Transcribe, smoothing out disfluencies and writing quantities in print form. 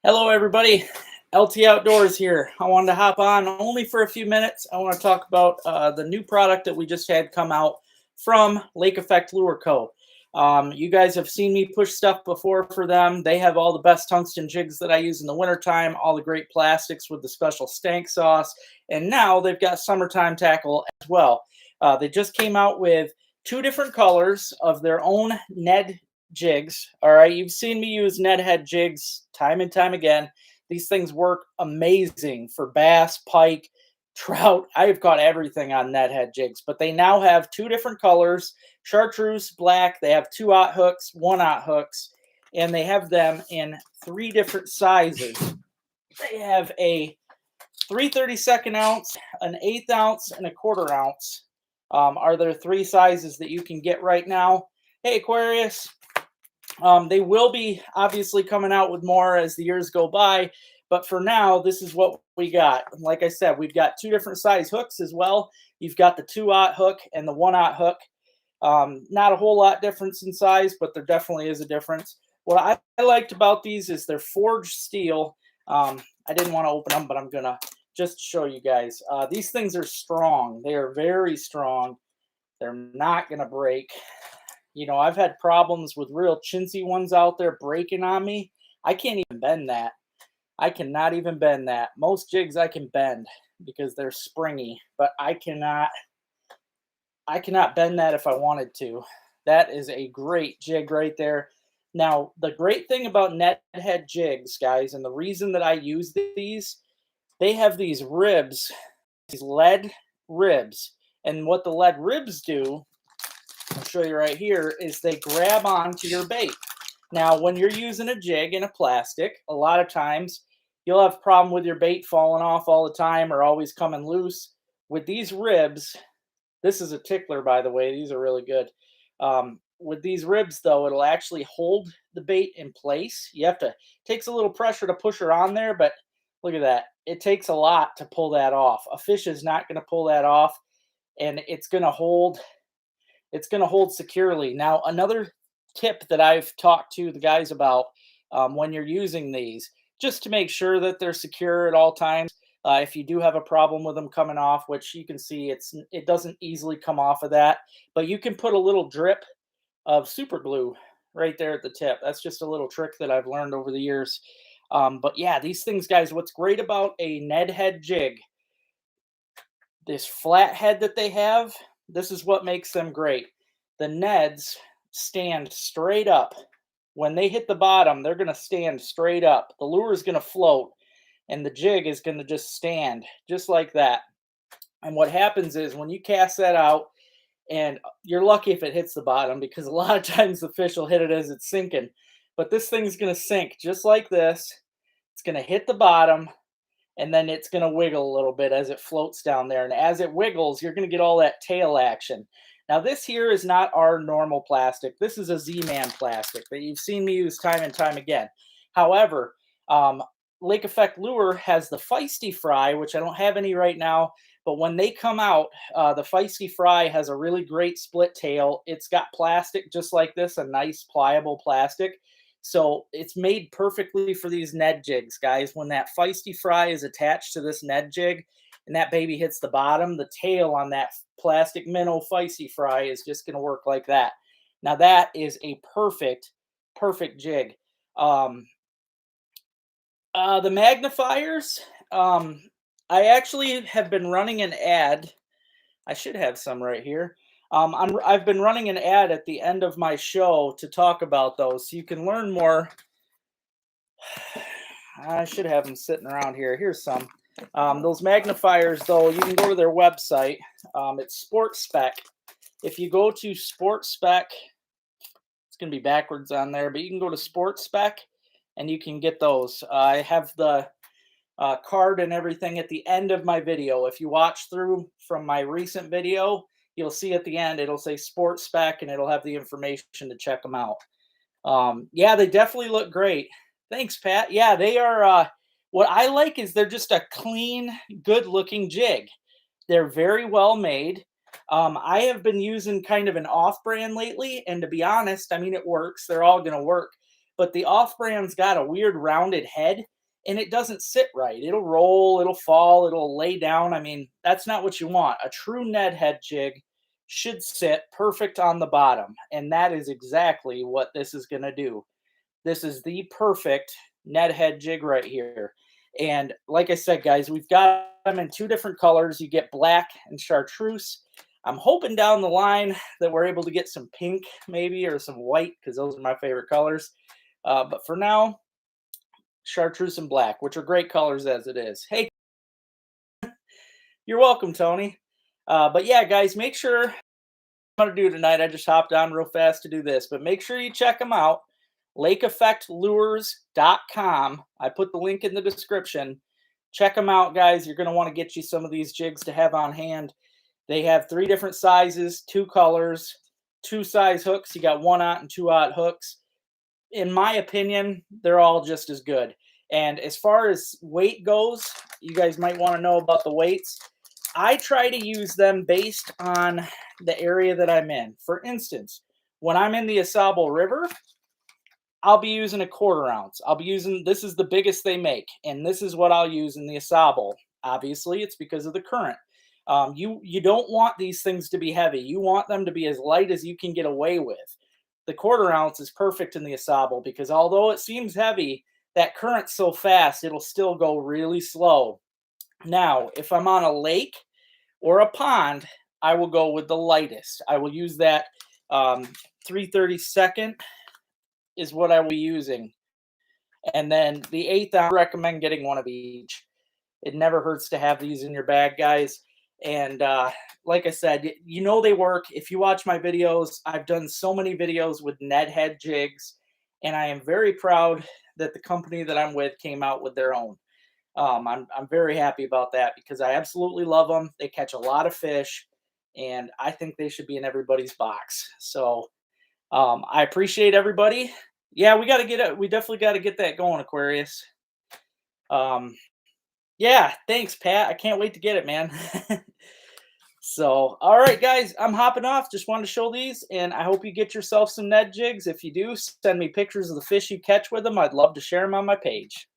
Hello, everybody. LT Outdoors here. I wanted to hop on only for a few minutes. I want to talk about the new product that we just had come out from Lake Effect Lure Co. You guys have seen me push stuff before for them. They have all the best tungsten jigs that I use in the wintertime, all the great plastics with the special stank sauce, and now they've got summertime tackle as well. They just came out with two different colors of their own Ned jigs. All right, you've seen me use Ned head jigs time and time again. These things work amazing for bass, pike, trout. I've caught everything on Ned head jigs, but they now have two different colors: chartreuse, black. They have 2/0 hooks, 1/0 hooks, and they have them in three different sizes. They have a 3/32 ounce, an 1/8 ounce, and a 1/4 ounce. Are there three sizes that you can get right now? Hey, Aquarius. They will be obviously coming out with more as the years go by, but for now, this is what we got. Like I said, we've got two different size hooks as well. You've got the 2/0 hook and the 1/0 hook. Not a whole lot difference in size, but there definitely is a difference. What I liked about these is they're forged steel. I didn't want to open them, but I'm gonna just show you guys. These things are strong. They are very strong. They're not gonna break. You know, I've had problems with real chintzy ones out there breaking on me. I can't even bend that. I cannot even bend that. Most jigs I can bend because they're springy, but I cannot bend that if I wanted to. That is a great jig right there. Now, the great thing about net head jigs, guys, and the reason that I use these, they have these ribs, these lead ribs. And what the lead ribs do, I'll show you right here, is they grab onto your bait. Now, when you're using a jig in a plastic, a lot of times you'll have a problem with your bait falling off all the time or always coming loose. With these ribs, this is a tickler, by the way. These are really good. With these ribs, though, it'll actually hold the bait in place. Takes a little pressure to push her on there, but look at that. It takes a lot to pull that off. A fish is not going to pull that off, and it's going to hold securely. Now, another tip that I've talked to the guys about when you're using these, just to make sure that they're secure at all times. If you do have a problem with them coming off, which you can see it doesn't easily come off of that, but you can put a little drip of super glue right there at the tip. That's just a little trick that I've learned over the years. But yeah, these things, guys, what's great about a Ned head jig, this flat head that they have, this is what makes them great. The Neds stand straight up. When they hit the bottom, they're going to stand straight up. The lure is going to float, and the jig is going to just stand just like that. And what happens is when you cast that out, and you're lucky if it hits the bottom, because a lot of times the fish will hit it as it's sinking. But this thing's going to sink just like this. It's going to hit the bottom, and then it's going to wiggle a little bit as it floats down there. And as it wiggles, you're going to get all that tail action. Now, this here is not our normal plastic. This is a Z-Man plastic that you've seen me use time and time again. However, Lake Effect Lure has the Feisty Fry, which I don't have any right now. But when they come out, the Feisty Fry has a really great split tail. It's got plastic just like this, a nice pliable plastic. So it's made perfectly for these Ned jigs, guys. When that Feisty Fry is attached to this Ned jig and that baby hits the bottom, the tail on that plastic minnow Feisty Fry is just going to work like that. Now that is a perfect jig. The magnifiers, I actually have been running an ad. I should have some right here. I've been running an ad at the end of my show to talk about those, so you can learn more. I should have them sitting around here. Here's some. Those magnifiers, though, you can go to their website. It's Sport Spec. If you go to Sport Spec, it's going to be backwards on there, but you can go to Sport Spec and you can get those. I have the card and everything at the end of my video. If you watch through from my recent video, you'll see at the end, it'll say Sport Spec and it'll have the information to check them out. Yeah, they definitely look great. Thanks, Pat. Yeah, they are. What I like is they're just a clean, good-looking jig. They're very well made. I have been using kind of an off-brand lately, and to be honest, I mean, it works. They're all going to work. But the off-brand's got a weird rounded head, and it doesn't sit right. It'll roll, it'll fall, it'll lay down. I mean, that's not what you want. A true Ned head jig should sit perfect on the bottom, and that is exactly what this is going to do. This is the perfect Ned head jig right here. And like I said, guys, we've got them in two different colors. You get black and chartreuse. I'm hoping down the line that we're able to get some pink maybe or some white, because those are my favorite colors. But for now, chartreuse and black, which are great colors as it is. Hey, you're welcome, Tony. But yeah, guys, make sure I'm going to do tonight. I just hopped on real fast to do this, but make sure you check them out. LakeEffectLures.com. I put the link in the description. Check them out, guys. You're going to want to get you some of these jigs to have on hand. They have 3 different sizes, 2 colors, 2 size hooks. You got 1/0 and 2/0 hooks. In my opinion, they're all just as good. And as far as weight goes, you guys might want to know about the weights. I try to use them based on the area that I'm in. For instance, when I'm in the Asable River, I'll be using a 1/4 ounce. I'll be using, this is the biggest they make, and this is what I'll use in the Asable. Obviously, it's because of the current. You don't want these things to be heavy. You want them to be as light as you can get away with. The 1/4 ounce is perfect in the Asable because although it seems heavy, that current's so fast, it'll still go really slow. Now, if I'm on a lake or a pond, I will go with the lightest. I will use that 3/32 is what I will be using. And then the 1/8 ounce, I recommend getting one of each. It never hurts to have these in your bag, guys. And like I said, you know they work. If you watch my videos, I've done so many videos with Ned head jigs, and I am very proud that the company that I'm with came out with their own. I'm very happy about that because I absolutely love them. They catch a lot of fish, and I think they should be in everybody's box. So I appreciate everybody. Yeah, we got to get it. We definitely got to get that going, Aquarius. Yeah, thanks, Pat. I can't wait to get it, man. So, all right, guys, I'm hopping off. Just wanted to show these, and I hope you get yourself some Ned jigs. If you do, send me pictures of the fish you catch with them. I'd love to share them on my page.